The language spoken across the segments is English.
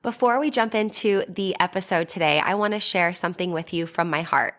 Before we jump into the episode today, I want to share something with you from my heart.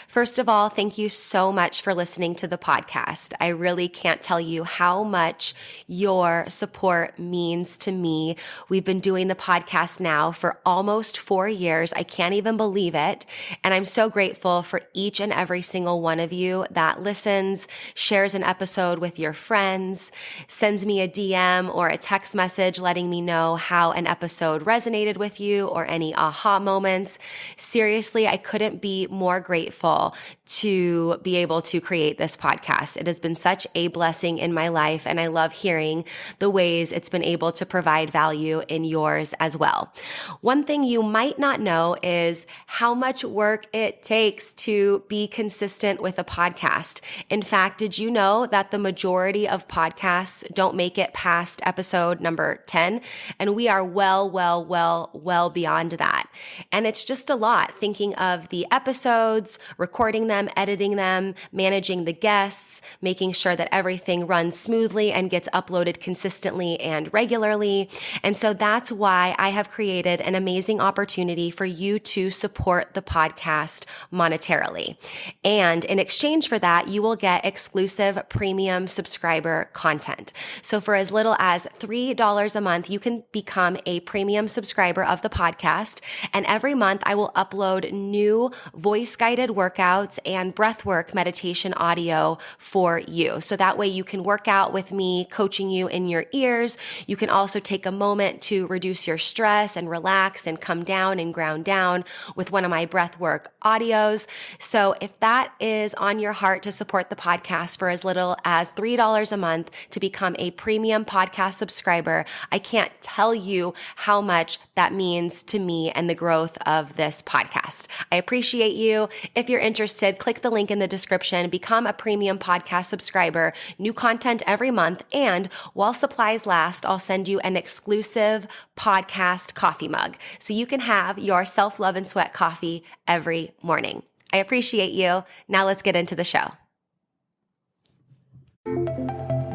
First of all, thank you so much for listening to the podcast. I really can't tell you how much your support means to me. We've been doing the podcast now for almost 4 years. I can't even believe it. And I'm so grateful for each and every single one of you that listens, shares an episode with your friends, sends me a DM or a text message letting me know how an episode resonated with you or any aha moments. Seriously, I couldn't be more grateful to be able to create this podcast. It has been such a blessing in my life, and I love hearing the ways it's been able to provide value in yours as well. One thing you might not know is how much work it takes to be consistent with a podcast. In fact, did you know that the majority of podcasts don't make it past episode number 10? And we are well beyond that. And it's just a lot thinking of the episodes, recording them, editing them, managing the guests, making sure that everything runs smoothly and gets uploaded consistently and regularly. And so that's why I have created an amazing opportunity for you to support the podcast monetarily. And in exchange for that, you will get exclusive premium subscriber content. So for as little as $3 a month, you can become a premium subscriber of the podcast. And every month I will upload new voice-guided workouts and breathwork meditation audio for you. So that way you can work out with me, coaching you in your ears. You can also take a moment to reduce your stress and relax and come down and ground down with one of my breathwork audios. So if that is on your heart to support the podcast for as little as $3 a month to become a premium podcast subscriber, I can't tell you how much that means to me and the growth of this podcast. I appreciate you. If you're interested, click the link in the description, become a premium podcast subscriber, new content every month, and while supplies last, I'll send you an exclusive podcast coffee mug so you can have your self-love and sweat coffee every morning. I appreciate you. Now let's get into the show.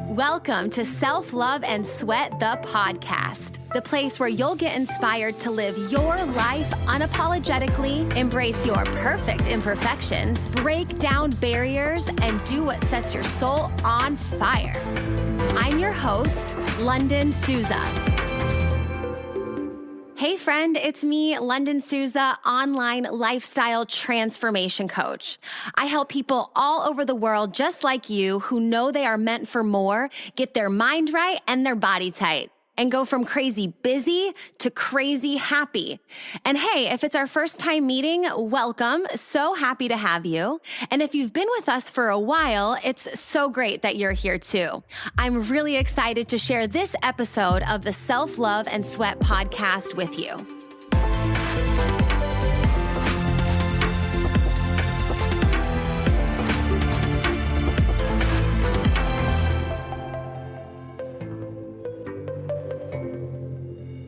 Welcome to Self-Love and Sweat, the podcast, the place where you'll get inspired to live your life unapologetically, embrace your perfect imperfections, break down barriers, and do what sets your soul on fire. I'm your host, Lunden Souza. Hey friend, it's me, Lunden Souza, online lifestyle transformation coach. I help people all over the world just like you who know they are meant for more, get their mind right and their body tight, and go from crazy busy to crazy happy. And hey, if it's our first time meeting, welcome. So happy to have you. And if you've been with us for a while, it's so great that you're here too. I'm really excited to share this episode of the Self-Love and Sweat podcast with you.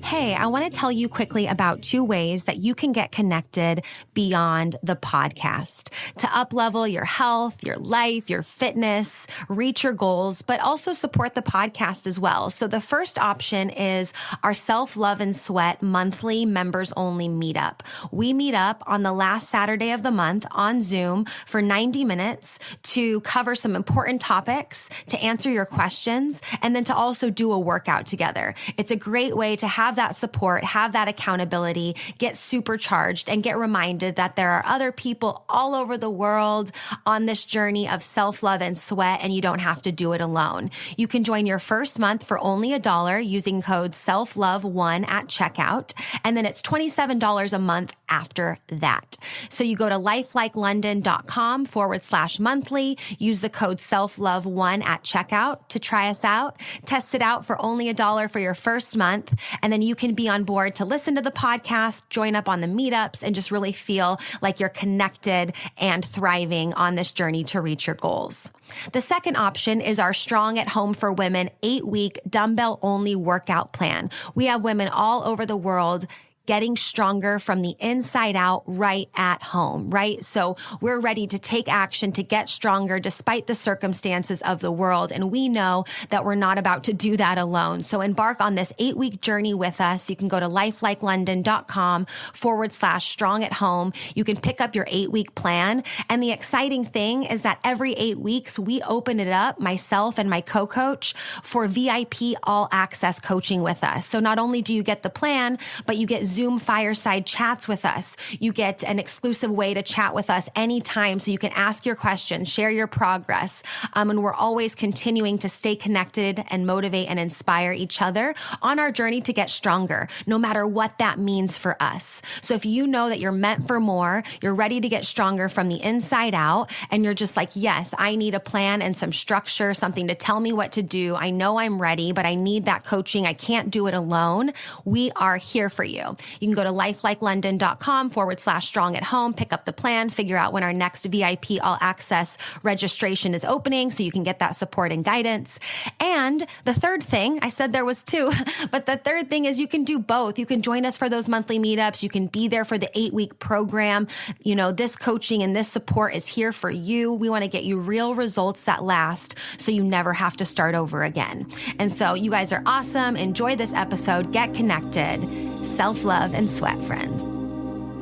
Hey, I want to tell you quickly about 2 ways that you can get connected beyond the podcast to up-level your health, your life, your fitness, reach your goals, but also support the podcast as well. So the first option is our Self-Love and Sweat monthly members-only meetup. We meet up on the last Saturday of the month on Zoom for 90 minutes to cover some important topics, to answer your questions, and then to also do a workout together. It's a great way to have that support, have that accountability, get supercharged, and get reminded that there are other people all over the world on this journey of self-love and sweat, and you don't have to do it alone. You can join your first month for only $1 using code SELFLOVE1 at checkout, and then it's $27 a month after that. So you go to lifelikeLondon.com/monthly, use the code SELFLOVE1 at checkout to try us out, test it out for only $1 for your first month, and then you can be on board to listen to the podcast, join up on the meetups, and just really feel like you're connected and thriving on this journey to reach your goals. The second option is our Strong at Home for Women 8-week dumbbell-only workout plan. We have women all over the world getting stronger from the inside out right at home, right? So we're ready to take action to get stronger despite the circumstances of the world. And we know that we're not about to do that alone. So embark on this 8-week journey with us. You can go to lifelikeLondon.com/strong at home. You can pick up your 8-week plan. And the exciting thing is that every 8 weeks, we open it up, myself and my co-coach, for VIP all access coaching with us. So not only do you get the plan, but you get Zoom fireside chats with us. You get an exclusive way to chat with us anytime so you can ask your questions, share your progress. And we're always continuing to stay connected and motivate and inspire each other on our journey to get stronger, no matter what that means for us. So if you know that you're meant for more, you're ready to get stronger from the inside out, and you're just like, yes, I need a plan and some structure, something to tell me what to do. I know I'm ready, but I need that coaching. I can't do it alone. We are here for you. You can go to lifelikeLondon.com/strong at home, pick up the plan, figure out when our next VIP all access registration is opening so you can get that support and guidance. And the third thing, I said there was two, but the third thing is you can do both. You can join us for those monthly meetups. You can be there for the 8-week program. You know, this coaching and this support is here for you. We want to get you real results that last so you never have to start over again. And so you guys are awesome. Enjoy this episode. Get connected. Self-love and sweat, friends.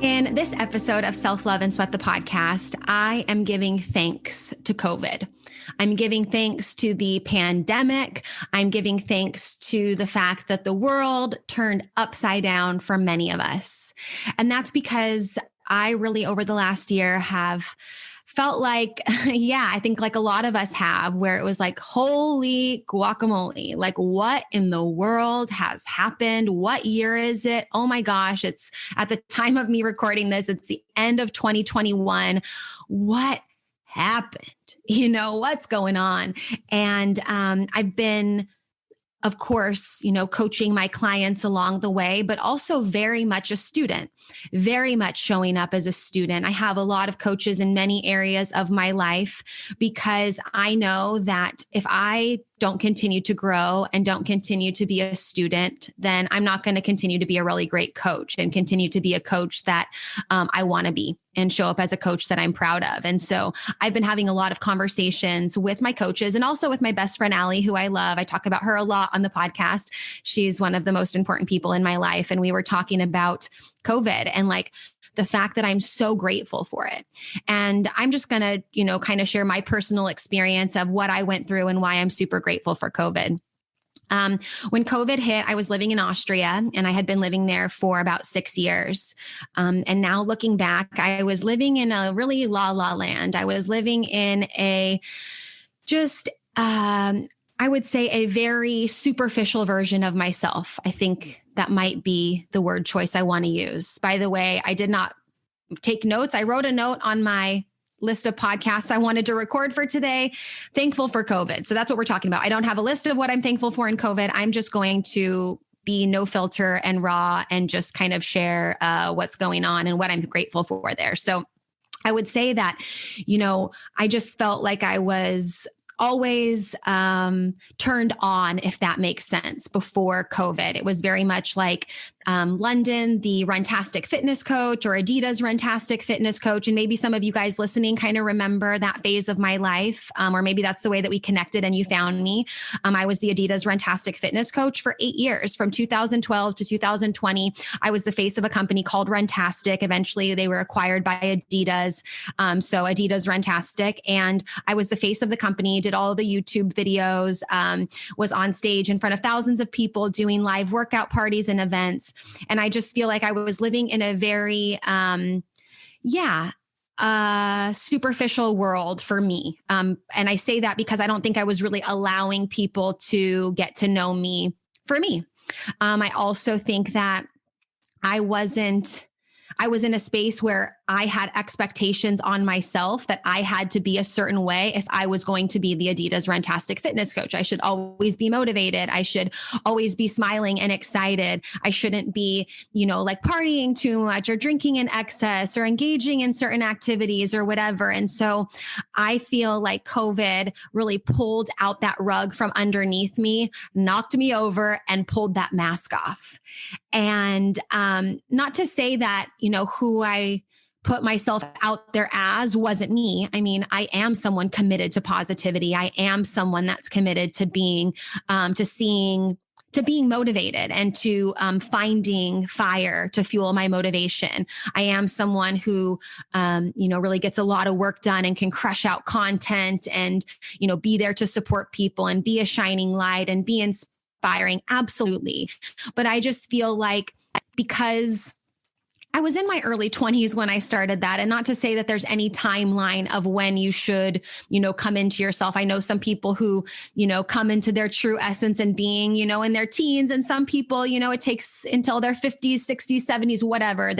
In this episode of Self-Love and Sweat, the podcast, I am giving thanks to COVID. I'm giving thanks to the pandemic. I'm giving thanks to the fact that the world turned upside down for many of us. And that's because I really, over the last year, have felt like, I think like a lot of us have, where it was like, holy guacamole, like what in the world has happened? What year is it? Oh my gosh, it's at the time of me recording this, it's the end of 2021. What happened? You know, what's going on? And I've been, of course, coaching my clients along the way, but also very much a student, very much showing up as a student. I have a lot of coaches in many areas of my life because I know that if I don't continue to grow and don't continue to be a student, then I'm not going to continue to be a really great coach and continue to be a coach that I want to be and show up as a coach that I'm proud of. And so I've been having a lot of conversations with my coaches and also with my best friend, Allie, who I love. I talk about her a lot on the podcast. She's one of the most important people in my life. And we were talking about COVID and like the fact that I'm so grateful for it. And I'm just going to, kind of share my personal experience of what I went through and why I'm super grateful for COVID. When COVID hit, I was living in Austria and I had been living there for about 6 years. And now looking back, I was living in a really la land. I was living in a I would say a very superficial version of myself. I think that might be the word choice I want to use. By the way, I did not take notes. I wrote a note on my list of podcasts I wanted to record for today. Thankful for COVID. So that's what we're talking about. I don't have a list of what I'm thankful for in COVID. I'm just going to be no filter and raw and just kind of share what's going on and what I'm grateful for there. So I would say that, I just felt like I was always turned on, if that makes sense, before COVID. It was very much like Lunden, the Runtastic fitness coach, or Adidas Runtastic fitness coach. And maybe some of you guys listening kind of remember that phase of my life, or maybe that's the way that we connected and you found me. I was the Adidas Runtastic fitness coach for 8 years, from 2012 to 2020. I was the face of a company called Runtastic. Eventually, they were acquired by Adidas. So Adidas Runtastic. And I was the face of the company, did all the YouTube videos, was on stage in front of thousands of people doing live workout parties and events. And I just feel like I was living in a very, superficial world for me. And I say that because I don't think I was really allowing people to get to know me for me. I also think that I was in a space where I had expectations on myself that I had to be a certain way if I was going to be the Adidas Runtastic fitness coach. I should always be motivated. I should always be smiling and excited. I shouldn't be, like partying too much or drinking in excess or engaging in certain activities or whatever. And so I feel like COVID really pulled out that rug from underneath me, knocked me over, and pulled that mask off. And not to say that, who I put myself out there as wasn't me. I mean, I am someone committed to positivity. I am someone that's committed to being, to being motivated and to finding fire to fuel my motivation. I am someone who, really gets a lot of work done and can crush out content and, be there to support people and be a shining light and be inspiring. Absolutely. But I just feel like because I was in my early 20s when I started that. And not to say that there's any timeline of when you should, come into yourself. I know some people who, come into their true essence and being, in their teens. And some people, it takes until their 50s, 60s, 70s, whatever.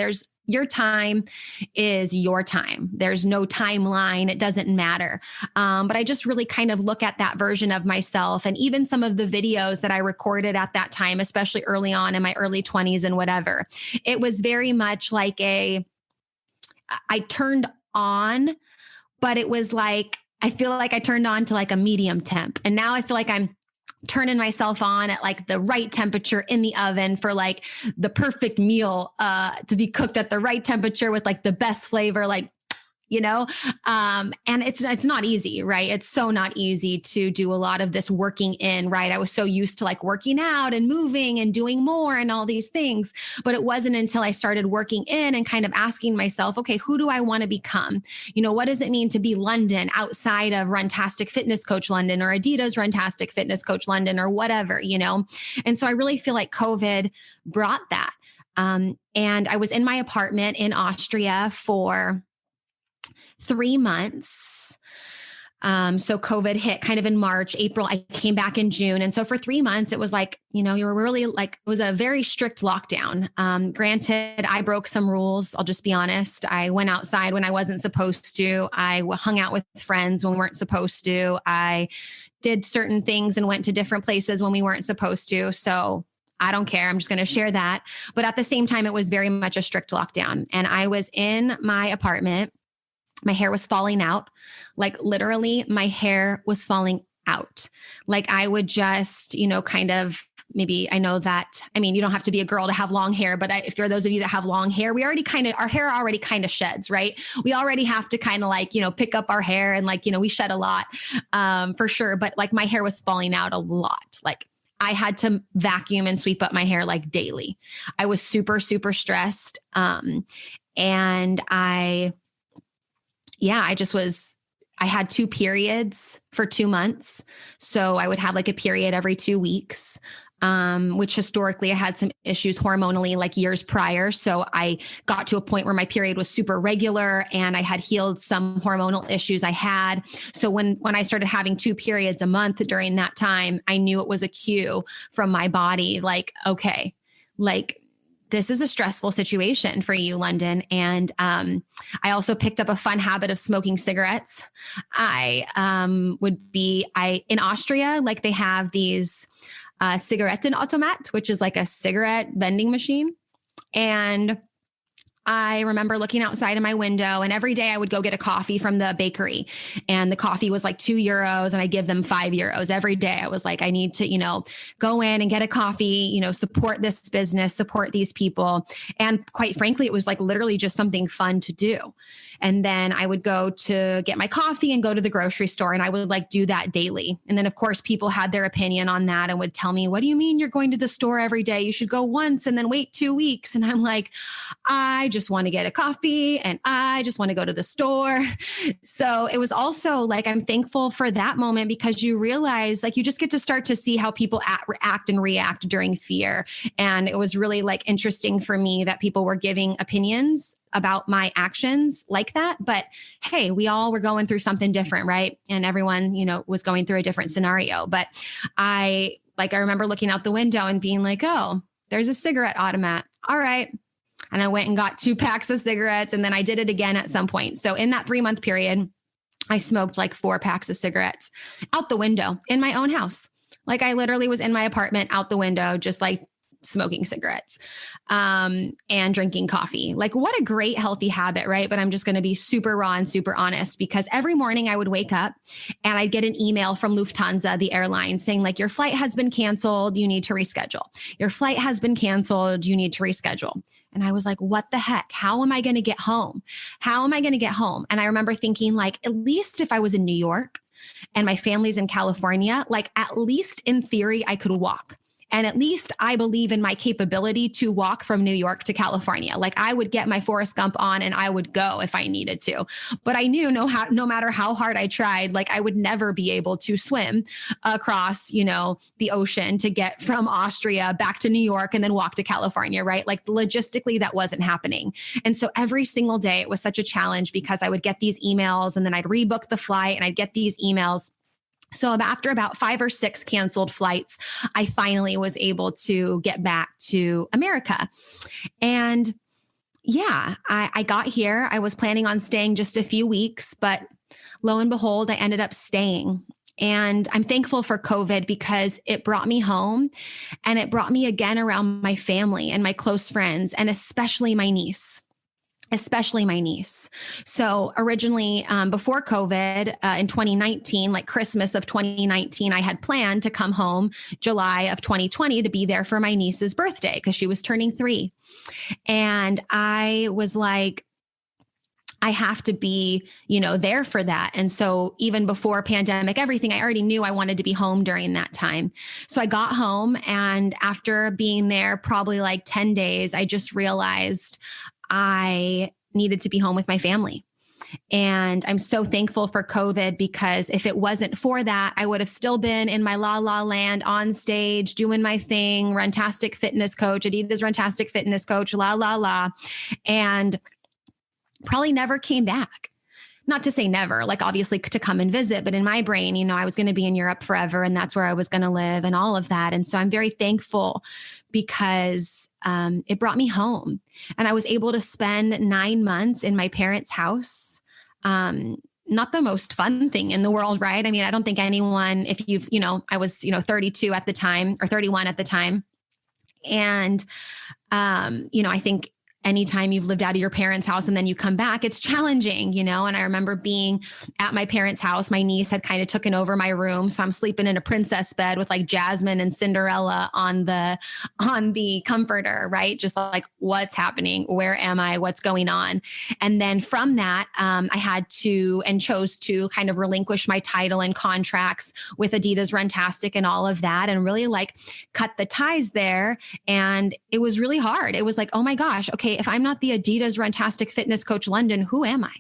Your time is your time. There's no timeline. It doesn't matter. But I just really kind of look at that version of myself and even some of the videos that I recorded at that time, especially early on in my early 20s and whatever. It was very much like I turned on, but it was like, I feel like I turned on to like a medium temp. And now I feel like I'm turning myself on at like the right temperature in the oven for like the perfect meal to be cooked at the right temperature with like the best flavor, like, and it's not easy, right? It's so not easy to do a lot of this working in, right? I was so used to like working out and moving and doing more and all these things, but it wasn't until I started working in and kind of asking myself, okay, who do I want to become? What does it mean to be Lunden outside of Runtastic Fitness Coach Lunden or Adidas Runtastic Fitness Coach Lunden or whatever, And so I really feel like COVID brought that. And I was in my apartment in Austria for 3 months. So COVID hit kind of in March, April. I came back in June. And so for 3 months, it was like, you were really like, it was a very strict lockdown. Granted, I broke some rules. I'll just be honest. I went outside when I wasn't supposed to. I hung out with friends when we weren't supposed to. I did certain things and went to different places when we weren't supposed to. So I don't care. I'm just going to share that. But at the same time, it was very much a strict lockdown. And I was in my apartment. My hair was falling out. Like literally my hair was falling out. Like I would just, kind of maybe I know that, you don't have to be a girl to have long hair, but if you're those of you that have long hair, our hair already kind of sheds, right? We already have to kind of like, pick up our hair and like, we shed a lot for sure. But like my hair was falling out a lot. Like I had to vacuum and sweep up my hair like daily. I was super, super stressed. And I had 2 periods for 2 months. So I would have like a period every 2 weeks, which historically I had some issues hormonally like years prior. So I got to a point where my period was super regular and I had healed some hormonal issues I had. So when I started having 2 periods a month during that time, I knew it was a cue from my body. Like, okay, like this is a stressful situation for you, Lunden. And I also picked up a fun habit of smoking cigarettes. In Austria, like they have these Zigarettenautomat, which is like a cigarette vending machine. And I remember looking outside of my window and every day I would go get a coffee from the bakery and the coffee was like €2 and I give them €5 every day. I was like, I need to, go in and get a coffee, support this business, support these people. And quite frankly, it was like literally just something fun to do. And then I would go to get my coffee and go to the grocery store and I would like do that daily. And then of course, people had their opinion on that and would tell me, what do you mean you're going to the store every day? You should go once and then wait 2 weeks. And I'm like, I just want to get a coffee and I just want to go to the store. So it was also like, I'm thankful for that moment because you realize like you just get to start to see how people act and react during fear. And it was really like interesting for me that people were giving opinions about my actions like that. But hey, we all were going through something different, right? And everyone, was going through a different scenario. But I remember looking out the window and being like, oh, there's a cigarette automat. All right. and I went and got 2 packs of cigarettes. And then I did it again at some point. So in that 3-month period, I smoked like 4 packs of cigarettes out the window in my own house. Like I literally was in my apartment out the window, just like smoking cigarettes, and drinking coffee. Like what a great healthy habit, right? But I'm just going to be super raw and super honest, because every morning I would wake up and I'd get an email from Lufthansa, the airline, saying like, your flight has been canceled. You need to reschedule. Your flight has been canceled. You need to reschedule. And I was like, what the heck? How am I going to get home? How am I going to get home? And I remember thinking like, at least if I was in New York and my family's in California, like at least in theory, I could walk. And at least I believe in my capability to walk from New York to California. Like I would get my Forrest Gump on and I would go if I needed to. But I knew no matter how hard I tried, like I would never be able to swim across, the ocean to get from Austria back to New York and then walk to California, right? Like logistically, that wasn't happening. And so every single day it was such a challenge because I would get these emails and then I'd rebook the flight and I'd get these emails. So after about 5 or 6 canceled flights, I finally was able to get back to America. And yeah, I got here. I was planning on staying just a few weeks, but lo and behold, I ended up staying. And I'm thankful for COVID because it brought me home and it brought me again around my family and my close friends, and especially my niece. So originally, before COVID, in 2019, like Christmas of 2019, I had planned to come home July of 2020 to be there for my niece's birthday because she was turning 3. And I was like, I have to be, there for that. And so even before pandemic, everything, I already knew I wanted to be home during that time. So I got home, and after being there probably like 10 days, I just realized I needed to be home with my family. And I'm so thankful for COVID, because if it wasn't for that, I would have still been in my la la land on stage, doing my thing, Runtastic Fitness Coach, Adidas Runtastic Fitness Coach, la la la, and probably never came back. Not to say never, like obviously to come and visit, but in my brain, I was going to be in Europe forever and that's where I was going to live and all of that. And so I'm very thankful because it brought me home, and I was able to spend 9 months in my parents' house. Not the most fun thing in the world, right? I mean, I don't think anyone, if you've, I was, 32 at the time or 31 at the time. And, I think anytime you've lived out of your parents' house and then you come back, it's challenging, and I remember being at my parents' house. My niece had kind of taken over my room. So I'm sleeping in a princess bed with like Jasmine and Cinderella on the comforter, right? Just like, what's happening? Where am I? What's going on? And then from that, I had to and chose to kind of relinquish my title and contracts with Adidas Runtastic and all of that, and really like cut the ties there. And it was really hard. It was like, oh my gosh, okay, if I'm not the Adidas Runtastic Fitness Coach Lunden, who am I?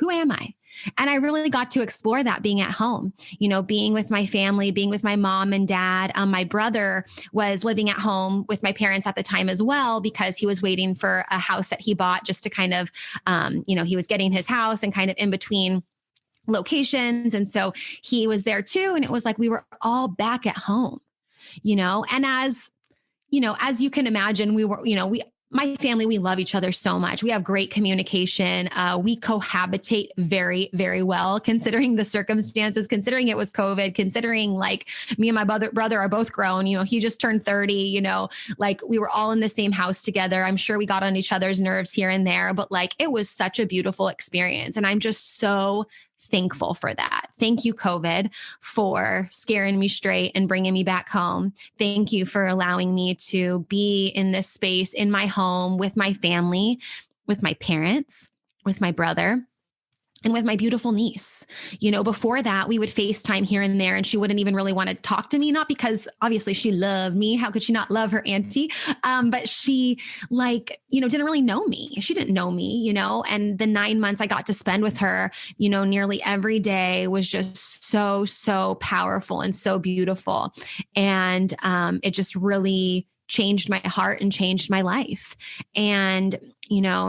Who am I? And I really got to explore that being at home, being with my family, being with my mom and dad. My brother was living at home with my parents at the time as well, because he was waiting for a house that he bought just to kind of, he was getting his house and kind of in between locations. And so he was there too. And it was like, we were all back at home, and as you can imagine, my family, we love each other so much. We have great communication. We cohabitate very, very well, considering the circumstances, considering it was COVID, considering like me and my brother are both grown. He just turned 30, like we were all in the same house together. I'm sure we got on each other's nerves here and there, but like it was such a beautiful experience. And I'm just so thankful for that. Thank you, COVID, for scaring me straight and bringing me back home. Thank you for allowing me to be in this space in my home with my family, with my parents, with my brother, and with my beautiful niece. Before that, we would FaceTime here and there, and she wouldn't even really want to talk to me, not because obviously she loved me. How could she not love her auntie? But she didn't really know me. She didn't know me, and the 9 months I got to spend with her, nearly every day was just so, so powerful and so beautiful. And it just really changed my heart and changed my life. And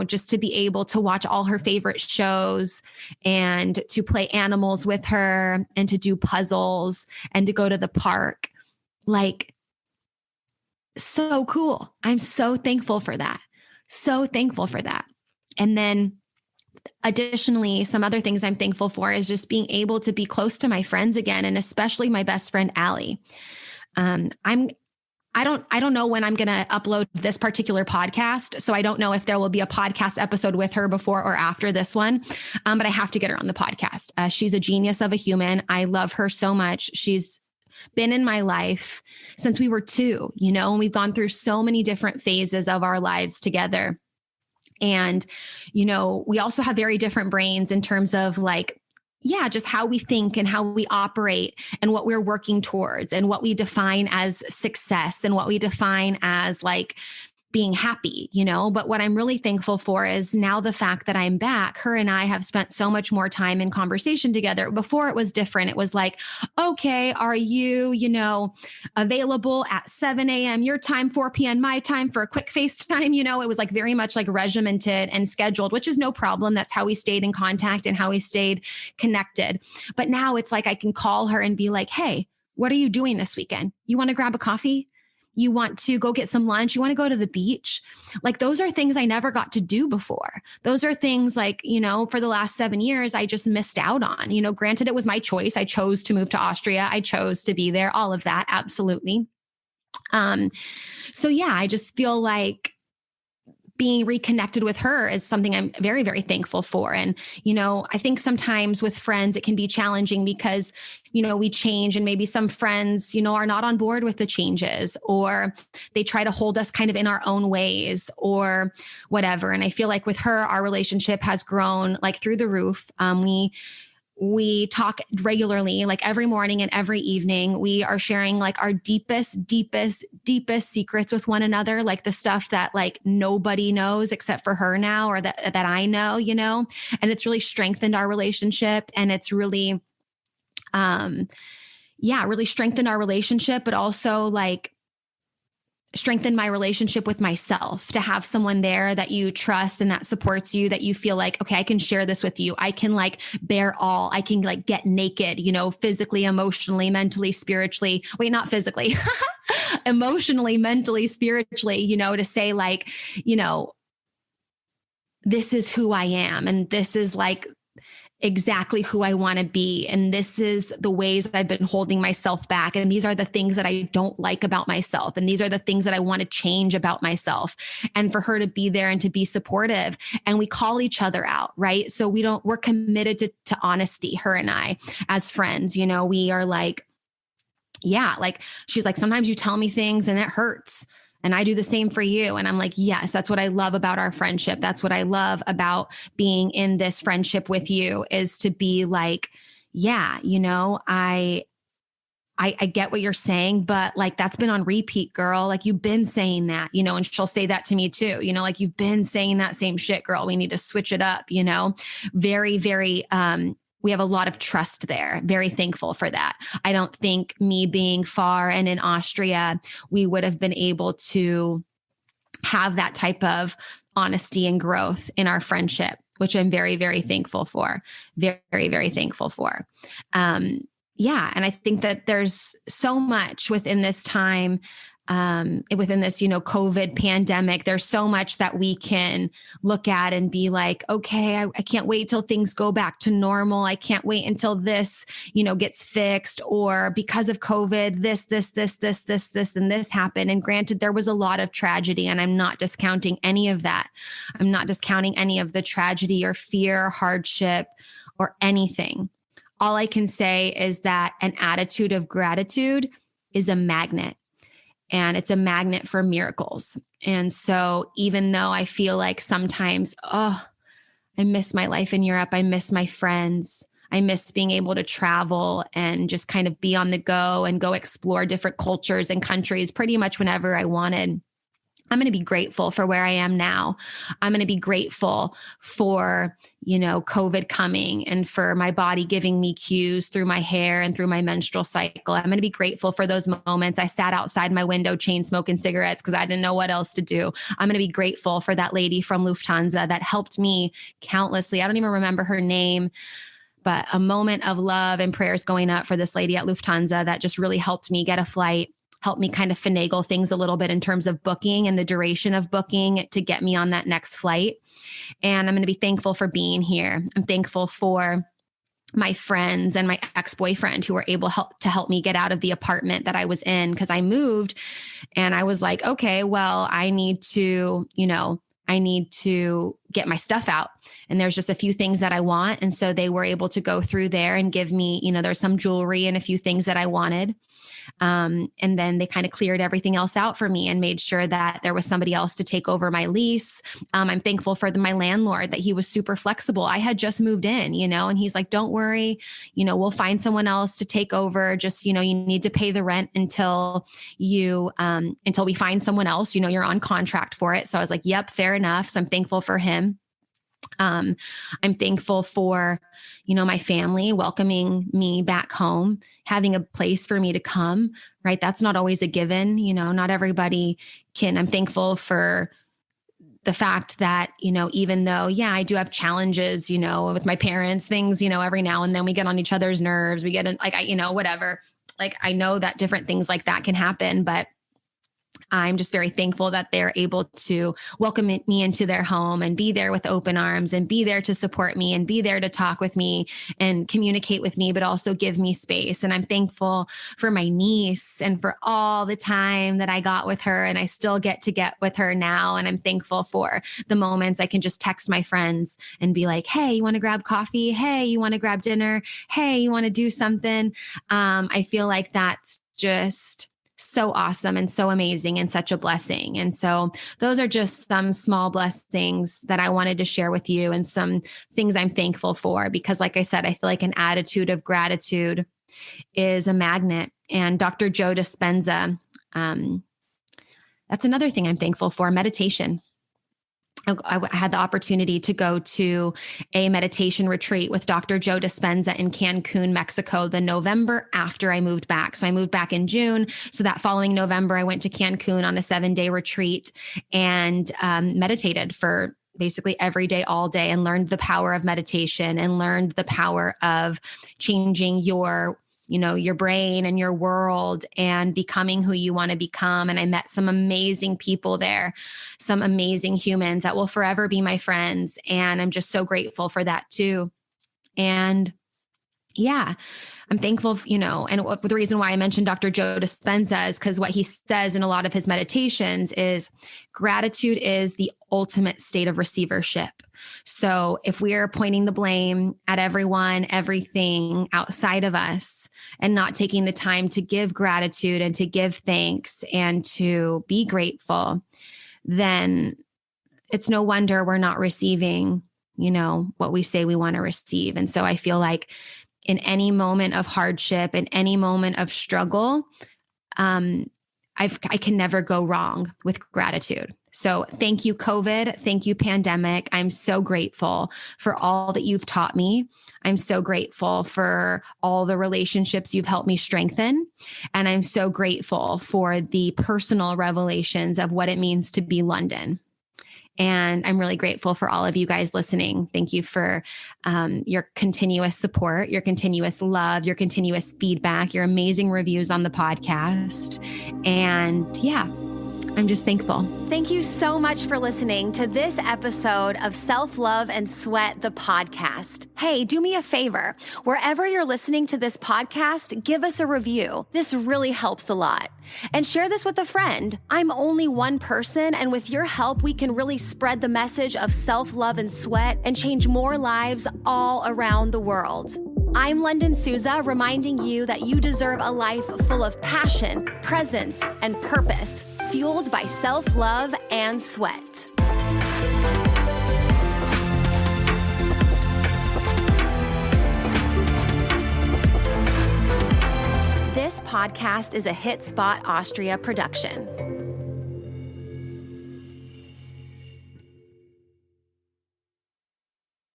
just to be able to watch all her favorite shows and to play animals with her and to do puzzles and to go to the park, like so cool. I'm so thankful for that. So thankful for that. And then additionally, some other things I'm thankful for is just being able to be close to my friends again, and especially my best friend, Allie. I don't know when I'm going to upload this particular podcast. So I don't know if there will be a podcast episode with her before or after this one. But I have to get her on the podcast. She's a genius of a human. I love her so much. She's been in my life since we were 2, and we've gone through so many different phases of our lives together. And, we also have very different brains in terms of just how we think and how we operate and what we're working towards and what we define as success and what we define as being happy, but what I'm really thankful for is now the fact that I'm back. Her and I have spent so much more time in conversation together. Before it was different. It was okay, are you, available at 7 a.m. your time, 4 p.m. my time for a quick FaceTime? It was very much regimented and scheduled, which is no problem. That's how we stayed in contact and how we stayed connected. But now it's I can call her and be hey, what are you doing this weekend? You want to grab a coffee? You want to go get some lunch? You want to go to the beach? Those are things I never got to do before. Those are things for the last 7 years, I just missed out on. Granted, it was my choice. I chose to move to Austria. I chose to be there, all of that. Absolutely. So yeah, I just feel being reconnected with her is something I'm very, very thankful for. And, I think sometimes with friends, it can be challenging because, we change and maybe some friends, are not on board with the changes, or they try to hold us kind of in our own ways or whatever. And I feel with her, our relationship has grown through the roof. We talk regularly, every morning and every evening. We are sharing our deepest secrets with one another, the stuff that nobody knows except for her now, or that I know, and it's really strengthened our relationship. And it's really, really strengthened our relationship, but also strengthen my relationship with myself, to have someone there that you trust and that supports you, that you feel okay, I can share this with you. I can bear all. I can get naked, physically, emotionally, mentally, spiritually. Wait, not physically, emotionally, mentally, spiritually, to say this is who I am. And this is exactly who I want to be. And this is the ways I've been holding myself back. And these are the things that I don't like about myself. And these are the things that I want to change about myself. And for her to be there and to be supportive. And we call each other out, right? So we're committed to honesty, her and I, as friends. We are she's sometimes you tell me things and it hurts. And I do the same for you. And I'm yes, that's what I love about our friendship. That's what I love about being in this friendship with you, is to be yeah, I get what you're saying, but that's been on repeat, girl. You've been saying that, and she'll say that to me too, you've been saying that same shit, girl. We need to switch it up, very, very, we have a lot of trust there. Very thankful for that. I don't think me being far and in Austria, we would have been able to have that type of honesty and growth in our friendship, which I'm very, very thankful for. Very, very thankful for. And I think that there's so much within this time, within this, COVID pandemic. There's so much that we can look at and be okay, I can't wait till things go back to normal. I can't wait until this, gets fixed, or because of COVID, this, and this happened. And granted, there was a lot of tragedy, and I'm not discounting any of that. I'm not discounting any of the tragedy or fear, hardship, or anything. All I can say is that an attitude of gratitude is a magnet. And it's a magnet for miracles. And so even though I feel sometimes, I miss my life in Europe, I miss my friends, I miss being able to travel and just kind of be on the go and go explore different cultures and countries pretty much whenever I wanted. I'm going to be grateful for where I am now. I'm going to be grateful for, COVID coming and for my body giving me cues through my hair and through my menstrual cycle. I'm going to be grateful for those moments I sat outside my window chain smoking cigarettes because I didn't know what else to do. I'm going to be grateful for that lady from Lufthansa that helped me countlessly. I don't even remember her name, but a moment of love and prayers going up for this lady at Lufthansa that just really helped me get a flight. help me kind of finagle things a little bit in terms of booking and the duration of booking to get me on that next flight. And I'm going to be thankful for being here. I'm thankful for my friends and my ex-boyfriend who were able to help me get out of the apartment that I was in, because I moved and I was like, okay, well, I need to get my stuff out. And there's just a few things that I want. And so they were able to go through there and give me, there's some jewelry and a few things that I wanted. And then they kind of cleared everything else out for me and made sure that there was somebody else to take over my lease. I'm thankful for my landlord, that he was super flexible. I had just moved in, and he's like, don't worry, we'll find someone else to take over. Just, you need to pay the rent until we find someone else, you're on contract for it. So I was like, yep, fair enough. So I'm thankful for him. I'm thankful for, my family welcoming me back home, having a place for me to come, right? That's not always a given, not everybody can. I'm thankful for the fact that, even though, I do have challenges, with my parents, things, every now and then we get on each other's nerves, we get in, whatever, I know that different things like that can happen, but I'm just very thankful that they're able to welcome me into their home and be there with open arms and be there to support me and be there to talk with me and communicate with me, but also give me space. And I'm thankful for my niece and for all the time that I got with her, and I still get with her now. And I'm thankful for the moments I can just text my friends and be like, hey, you want to grab coffee? Hey, you want to grab dinner? Hey, you want to do something? I feel like that's just so awesome and so amazing and such a blessing. And so those are just some small blessings that I wanted to share with you and some things I'm thankful for, because like I said, I feel like an attitude of gratitude is a magnet. And Dr. Joe Dispenza, that's another thing I'm thankful for, meditation. I had the opportunity to go to a meditation retreat with Dr. Joe Dispenza in Cancun, Mexico, the November after I moved back. So I moved back in June. So that following November, I went to Cancun on a 7-day retreat and meditated for basically every day, all day, and learned the power of meditation and learned the power of changing your brain and your world and becoming who you want to become. And I met some amazing people there, some amazing humans that will forever be my friends. And I'm just so grateful for that too. And I'm thankful, and the reason why I mentioned Dr. Joe Dispenza is because what he says in a lot of his meditations is gratitude is the ultimate state of receivership. So if we are pointing the blame at everyone, everything outside of us, and not taking the time to give gratitude and to give thanks and to be grateful, then it's no wonder we're not receiving, what we say we want to receive. And so I feel like in any moment of hardship, in any moment of struggle, I can never go wrong with gratitude. So thank you, COVID. Thank you, pandemic. I'm so grateful for all that you've taught me. I'm so grateful for all the relationships you've helped me strengthen. And I'm so grateful for the personal revelations of what it means to be Lunden. And I'm really grateful for all of you guys listening. Thank you for your continuous support, your continuous love, your continuous feedback, your amazing reviews on the podcast. And I'm just thankful. Thank you so much for listening to this episode of Self-Love and Sweat, the podcast. Hey, do me a favor. Wherever you're listening to this podcast, give us a review. This really helps a lot. And share this with a friend. I'm only one person, and with your help, we can really spread the message of self-love and sweat and change more lives all around the world. I'm Lunden Souza, reminding you that you deserve a life full of passion, presence, and purpose, fueled by self-love and sweat. This podcast is a Hit Spot Austria production.